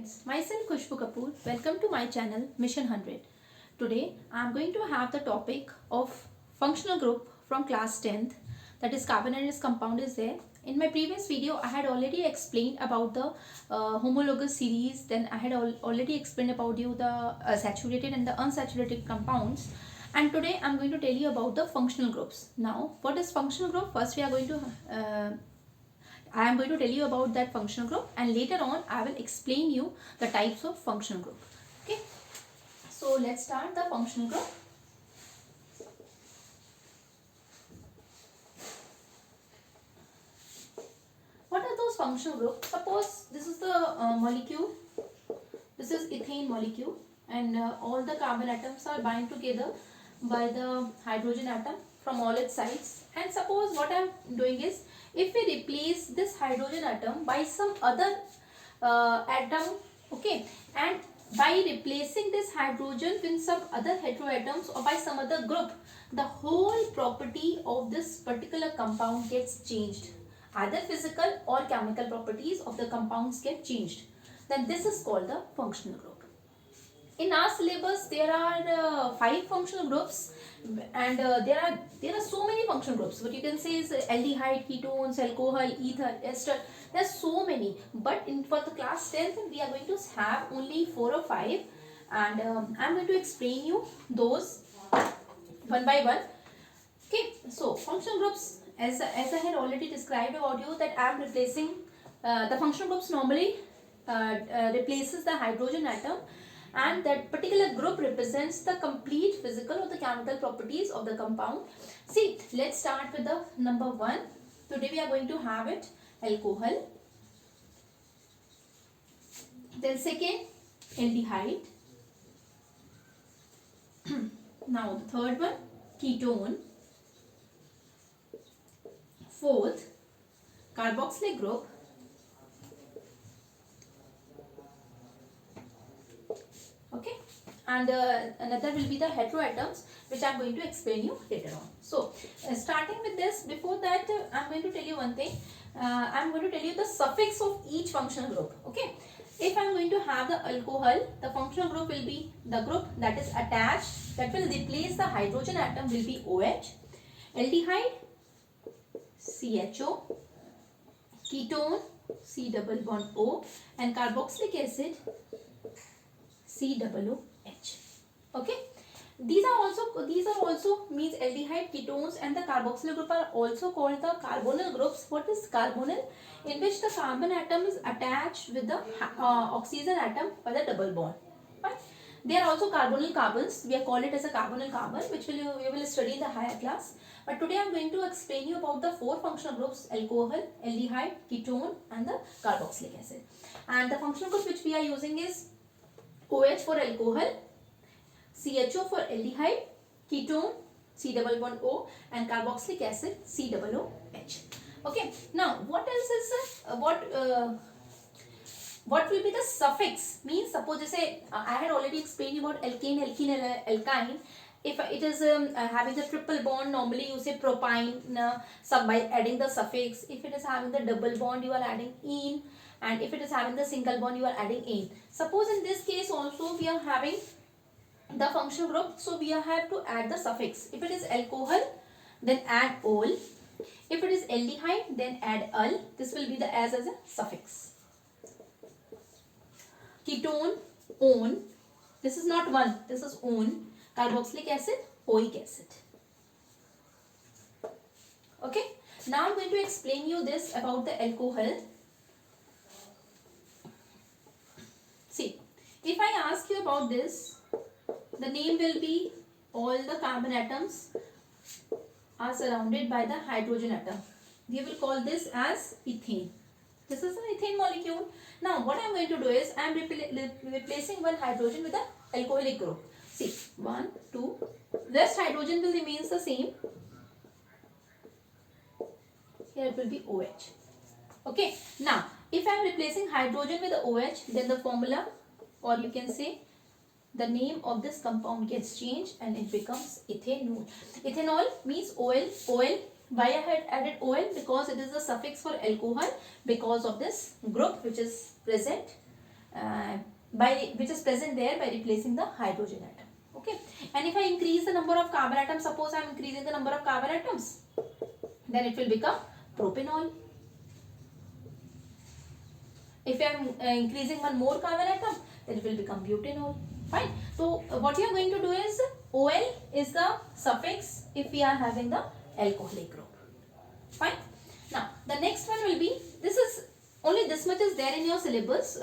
friends, myself Khushbu Kapoor. Welcome to my channel Mission 100. Today I am going to have the topic of functional group from class 10th, that is carbon and its compound is there. In my previous video I had already explained about the homologous series, then I had already explained about you the saturated and the unsaturated compounds, and today I am going to tell you about the functional groups. Now what is functional group? First we are going to I am going to tell you about that functional group, and later on I will explain you the types of functional group. Okay, so let's start the functional group. What are those functional groups? Suppose this is the molecule, this is ethane molecule, and all the carbon atoms are bound together by the hydrogen atom from all its sides. And suppose what I am doing is, if we replace this hydrogen atom by some other atom, okay, and by replacing this hydrogen with some other heteroatoms or by some other group, the whole property of this particular compound gets changed. Either physical or chemical properties of the compounds get changed. Then this is called the functional group. In our syllabus there are 5 functional groups, and there are so many functional groups. What you can say is aldehyde, ketones, alcohol, ether, ester. There are so many, but for the class 10th we are going to have only 4 or 5, and I am going to explain you those one by one. Okay, so functional groups, as I had already described about you, that I am replacing the functional groups normally replaces the hydrogen atom, and that particular group represents the complete physical or the chemical properties of the compound. See, let's start with the number 1. Today we are going to have it alcohol. Then second, aldehyde. Now the third one, ketone. Fourth, carboxylic group. Okay, and another will be the heteroatoms, which I am going to explain you later on. So starting with this, before that I am going to tell you one thing. I am going to tell you the suffix of each functional group. Okay, if I am going to have the alcohol, the functional group will be the group that is attached, that will replace the hydrogen atom, will be OH. Aldehyde, CHO. Ketone, C double bond O, and carboxylic acid, COOH. Okay, these are also means aldehyde, ketones, and the carboxylic group are also called the carbonyl groups. What is carbonyl? In which the carbon atom is attached with the oxygen atom by the double bond. Right? They are also carbonyl carbons. We call it as a carbonyl carbon, which we will study in the higher class. But today I am going to explain you about the 4 functional groups: alcohol, aldehyde, ketone, and the carboxylic acid. And the functional group which we are using is OH for alcohol, CHO for aldehyde, ketone, C double bond O, and carboxylic acid, COOH. Okay. Now what else is what will be the suffix? Means suppose I had already explained about alkane, alkene, and alkyne. If it is having the triple bond, normally you say propyne by adding the suffix. If it is having the double bond, you are adding -ene, and if it is having the single bond, you are adding -ane. Suppose in this case also we are having the functional group, so we have to add the suffix. If it is alcohol, then add -ol. If it is aldehyde, then add -al. This will be the as a suffix. Ketone, -one. This is not one, this is -one. Carboxylic acid, oic acid. Okay, now I am going to explain you this about the alcohol. See, if I ask you about this, the name will be all the carbon atoms are surrounded by the hydrogen atom. We will call this as ethane. This is an ethane molecule. Now what I am going to do is I am replacing one hydrogen with an alcoholic group. See, 1, 2, rest hydrogen will remains the same. Here it will be OH. Okay, now if I am replacing hydrogen with the OH, then the formula, or you can say the name of this compound, gets changed and it becomes ethanol. Ethanol means oil. Why I had added OL? Because it is the suffix for alcohol, because of this group which is present which is present there by replacing the hydrogen atom. Okay, and if I increase the number of carbon atoms, suppose I am increasing the number of carbon atoms, then it will become propanol. If I am increasing one more carbon atom, then it will become butanol. Fine. So what you are going to do is OL is the suffix if we are having the alcoholic group. Fine. Now the next one will be, this is only this much is there in your syllabus,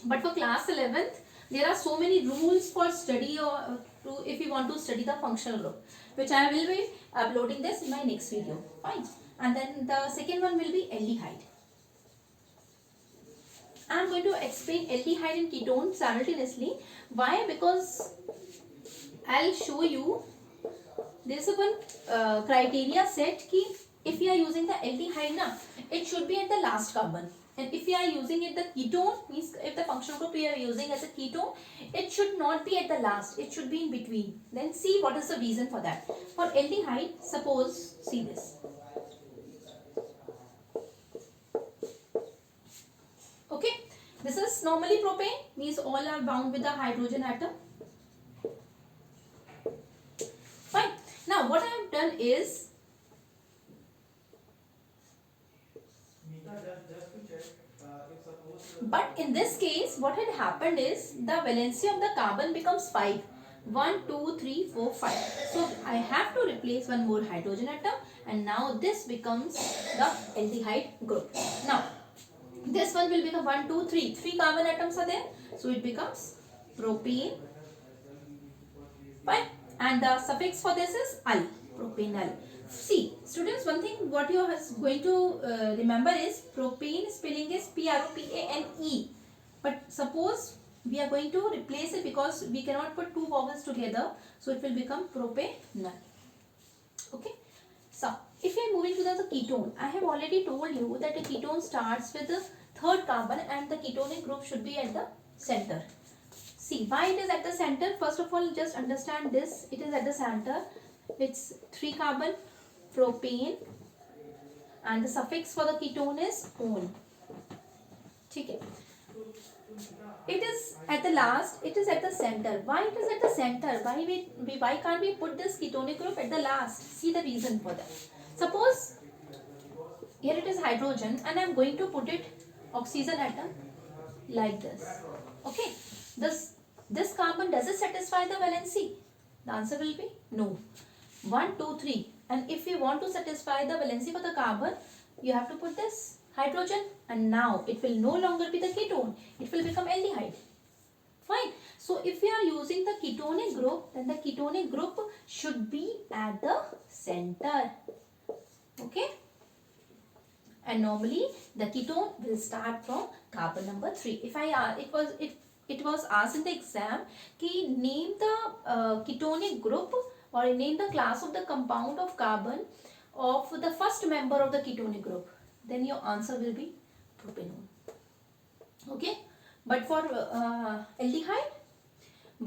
but for class 11th there are so many rules for study or if you want to study the functional group, which I will be uploading this in my next video. Fine. And then the second one will be aldehyde. I am going to explain aldehyde and ketone simultaneously. Why? Because I'll show you there is one criteria set ki if we are using the aldehyde na, it should be at the last carbon, and if we are using it the ketone, means if the functional group we are using as a ketone, it should not be at the last, it should be in between. Then see what is the reason for that. For aldehyde, suppose see this. Okay, this is normally propane, means all are bound with the hydrogen atom. Fine. Now what I have done is, but in this case what had happened is the valency of the carbon becomes 5. 1, 2, 3, 4, 5. So I have to replace one more hydrogen atom, and now this becomes the aldehyde group. Now this one will become 1, 2, 3. 3 carbon atoms are there, so it becomes propane. Fine. And the suffix for this is al, propanal. See, students, one thing what you are going to remember is propane spelling is Propane. But suppose we are going to replace it because we cannot put two vowels together, so it will become propanal. Okay. So if we are moving to the ketone, I have already told you that a ketone starts with the third carbon and the ketonic group should be at the center. See why it is at the center. First of all, just understand this. It is at the center. It's 3 carbon, propane, and the suffix for the ketone is -one. Okay. It is at the last. It is at the center. Why it is at the center? Why can't we put this ketonic group at the last? See the reason for that. Suppose here it is hydrogen, and I am going to put it oxygen atom like this. Okay. This carbon, does it satisfy the valency? The answer will be no. 1, 2, 3. And if you want to satisfy the valency for the carbon, you have to put this hydrogen, and now it will no longer be the ketone. It will become aldehyde. Fine. So if we are using the ketonic group, then the ketonic group should be at the center. Okay. And normally the ketone will start from carbon number 3. If it was asked in the exam ki name the ketonic group or name the class of the compound of carbon of the first member of the ketonic group, then your answer will be propanol. Okay. But for aldehyde,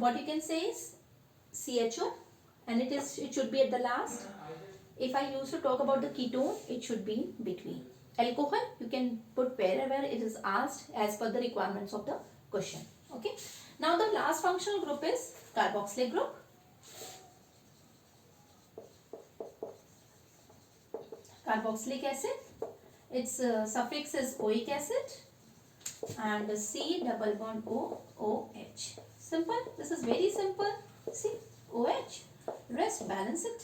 what you can say is CHO, and it should be at the last. If I used to talk about the ketone, it should be in between. Alcohol, you can put wherever it is asked as per the requirements of the question. Okay. Now the last functional group is carboxylic group. Carboxylic acid, its suffix is oic acid, and C double bond O, OH. Simple. This is very simple. See, OH. Rest, balance it.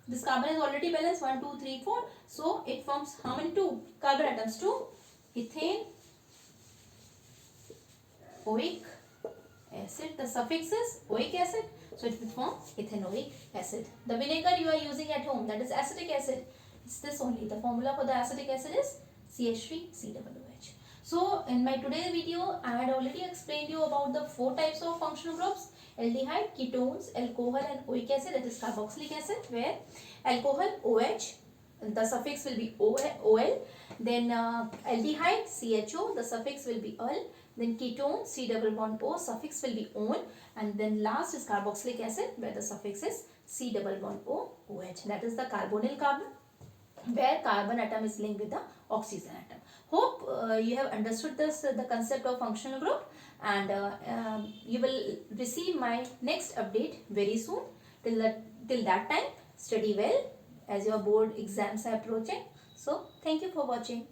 This carbon is already balanced 1, 2, 3, 4. So it forms how many 2 carbon atoms? 2. Ethane, oic acid. The suffix is oic acid. So it will form ethanoic acid. The vinegar you are using at home, that is acetic acid. It's this only. The formula for the acetic acid is CH3COOH. So in my today's video, I had already explained you about the 4 types of functional groups: aldehyde, ketones, alcohol, and oic acid, that is carboxylic acid, where alcohol OH, the suffix will be OL, then aldehyde CHO, the suffix will be ol, then ketone C double bond O, suffix will be on, and then last is carboxylic acid, where the suffix is C double bond O, OH. That is the carbonyl carbon, where carbon atom is linked with the oxygen atom. Hope you have understood this the concept of functional group, and you will receive my next update very soon. Till that time, study well as your board exams are approaching. So thank you for watching.